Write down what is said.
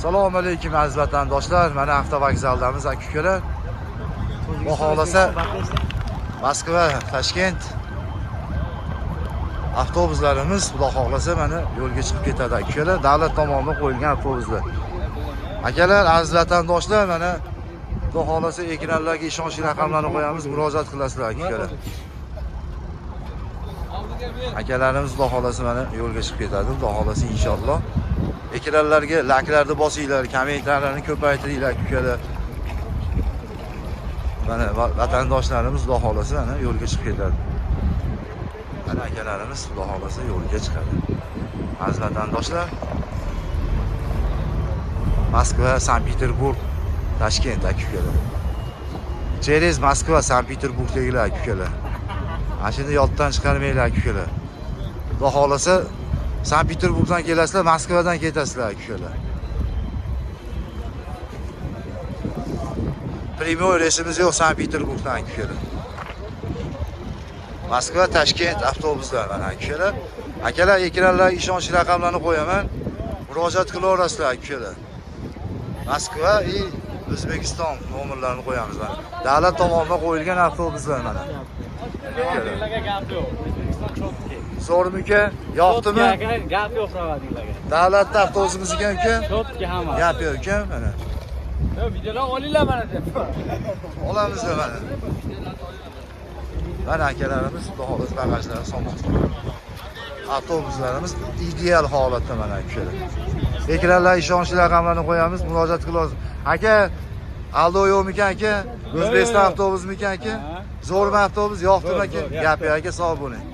Assalomu alaykum aziz vatandoshlar. Mana avtovokzaldamiz aka-ukalar. Bu xohlasa Moskva, Toshkent avtobuslarimiz xudo xohlasa mana yo'lga chiqib ketadi aka-ukalar. Davlat tomonidan qo'yilgan avtobuslar. Akalar, aziz vatandoshlar, mana xudo xohlasa ekranlarga ishonchli raqamlarni qo'yamiz, murojaat qilasizlar aka-ukalar. Akalarimiz xudo xohlasa mana yo'lga chiqib ketadi, xudo xohlasa inshaalloh. Ekranlarga laklarni bosinglar, kommentarlarni ko'paytiringlar aka-ukalar. Mana vatandoshlarimiz xudo xohlasa mana yo'lga chiqib ketadi. Mana akalarimiz xudo xohlasa yo'lga chiqadi. Aziz vatandoshlar, Moskva, Sankt-Peterburg, Toshkent aka-ukalar. Через Moskva, Sankt-Peterburgdagilar aka-ukalar. Mashina yoddan chiqarmanglar aka-ukalar. Xudo xohlasa Sankt-Peterburgdan kelasizlar, Moskvadan ketasizlar aka-ukalar. Primoy reysimiz yo'q Sankt-Peterburgdan aka-ukalar. Moskva, Toshkent avtobuslar mana aka-ukalar. Akalar, ekranlarga ishonchli raqamlarni qo'yaman. Murojaat qilaverasizlar aka-ukalar. Moskva va O'zbekiston nomerlarini qo'yamiz mana. Davlat tomonidan qo'yilgan avtobuslar mana. Zo'rmi-ka? Yoqdimi? Gap yo'q savatinglarga. Davlatda avtobusimiz ekan-ku. Chotki hamma. Gap yo'q ekan mana. Yo, videolar olinglar mana deb. Olamiz mana. Mana akalarimiz xudo xohlasa bagajlarni solmoqchi. Avtobuslarimiz ideal holatda mana aka. Ekranlarga ishonchli raqamlarni qo'yamiz, murojaat qilamiz. Aka, aldo yo'qmikan aka? O'zbekiston avtobusimikan aka? Zo'rmi avtobus? Yo'qdimi aka? Gap yo'q aka, sog' bo'ling.